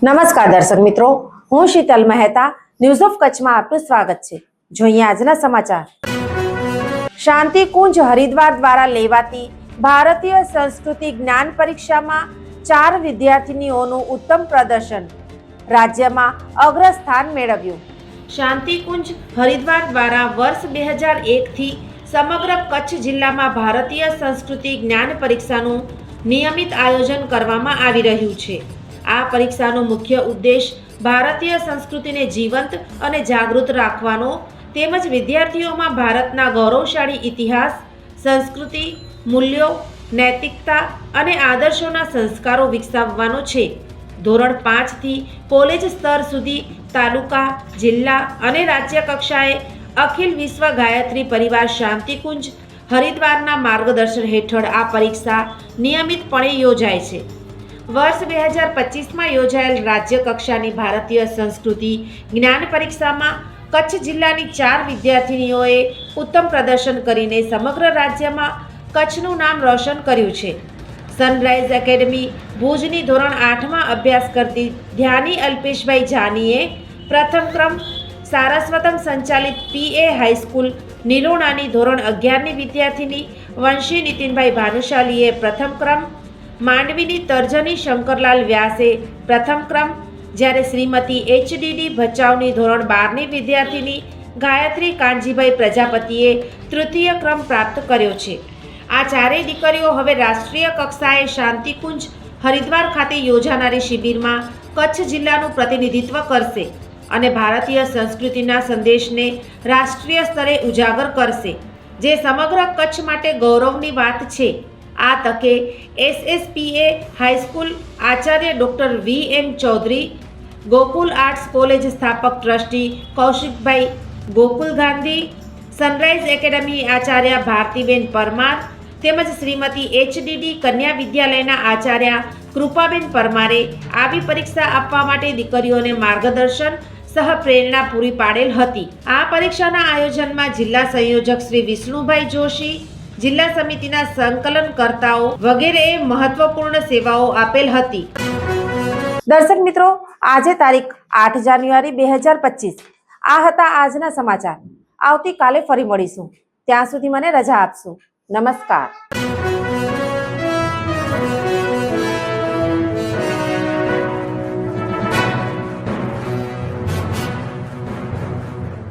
નમસ્કાર દર્શક મિત્રો, હું શીતલ મહેતા ન્યૂઝ ઓફ કચ્છમાં આપનું સ્વાગત છે। જોઈએ આજના સમાચાર। શાંતિકુંજ હરિદ્વાર દ્વારા લેવાતી ભારતીય સંસ્કૃતિ જ્ઞાન પરીક્ષામાં 4 વિદ્યાર્થીનીઓનું ઉત્તમ પ્રદર્શન, રાજ્યમાં અગ્રસ્થાન મેળવ્યું। શાંતિકુંજ હરિદ્વાર દ્વારા વર્ષ 2001 થી સમગ્ર કચ્છ જિલ્લામાં ભારતીય સંસ્કૃતિ જ્ઞાન પરીક્ષાનું નિયમિત આયોજન કરવામાં આવી રહ્યું છે। આ પરીક્ષાનો મુખ્ય ઉદ્દેશ ભારતીય સંસ્કૃતિને જીવંત અને જાગૃત રાખવાનો તેમજ વિદ્યાર્થીઓમાં ભારતના ગૌરવશાળી ઇતિહાસ, સંસ્કૃતિ, મૂલ્યો, નૈતિકતા અને આદર્શોના સંસ્કારો વિકસાવવાનો છે। ધોરણ 5 થી કોલેજ સ્તર સુધી તાલુકા, જિલ્લા અને રાજ્ય કક્ષાએ અખિલ વિશ્વ ગાયત્રી પરિવાર શાંતિકુંજ હરિદ્વારના માર્ગદર્શન હેઠળ આ પરીક્ષા નિયમિતપણે યોજાય છે। વર્ષ 2025માં યોજાયેલ રાજ્ય કક્ષાની ભારતીય સંસ્કૃતિ જ્ઞાન પરીક્ષામાં કચ્છ જિલ્લાની 4 વિદ્યાર્થીનીઓએ ઉત્તમ પ્રદર્શન કરીને સમગ્ર રાજ્યમાં કચ્છનું નામ રોશન કર્યું છે। સનરાઈઝ એકેડમી ભુજની ધોરણ 8માં અભ્યાસ કરતી ધ્યાની અલ્પેશભાઈ જાનીએ પ્રથમ ક્રમ, સારસ્વતમ સંચાલિત PA હાઈસ્કૂલ નિલોણાની ધોરણ 11ની વિદ્યાર્થીની વંશી નીતિનભાઈ ભાનુશાલીએ પ્રથમ ક્રમ, માંડવીની તર્જની શંકરલાલ વ્યાસે પ્રથમ ક્રમ, જ્યારે શ્રીમતી HDD ભચાઉની ધોરણ 12ની વિદ્યાર્થીની ગાયત્રી કાનજીભાઈ પ્રજાપતિએ તૃતીય ક્રમ પ્રાપ્ત કર્યો છે। આ ચારેય દીકરીઓ હવે રાષ્ટ્રીય કક્ષાએ શાંતિકુંજ હરિદ્વાર ખાતે યોજાનારી શિબિરમાં કચ્છ જિલ્લાનું પ્રતિનિધિત્વ કરશે અને ભારતીય સંસ્કૃતિના સંદેશને રાષ્ટ્રીય સ્તરે ઉજાગર કરશે, જે સમગ્ર કચ્છ માટે ગૌરવની વાત છે। આ તકે SSPA હાઈસ્કૂલ આચાર્ય doctor VM Chaudhary, Gokul Arts College સ્થાપક ટ્રસ્ટી કૌશિકભાઈ ગોકુલ ગાંધી, સનરાઈઝ એકેડમી આચાર્ય ભારતીબેન પરમાર તેમજ શ્રીમતી HDD કન્યા વિદ્યાલયના આચાર્ય કૃપાબેન પરમારે આવી પરીક્ષા આપવા માટે દીકરીઓને માર્ગદર્શન સહ પ્રેરણા પૂરી પાડેલ હતી। આ પરીક્ષાના આયોજનમાં જિલ્લા સંયોજક શ્રી વિષ્ણુભાઈ જોશી, જિલ્લા સમિતિના સંકલનકર્તાઓ વગેરેએ મહત્વપૂર્ણ સેવાઓ આપેલ હતી। દર્શક મિત્રો, આજે તારીખ 8 જાન્યુઆરી 2025 આ હતા આજના સમાચાર। આવતીકાલે ફરી મળીશું, ત્યાં સુધી મને રજા આપશો। નમસ્કાર।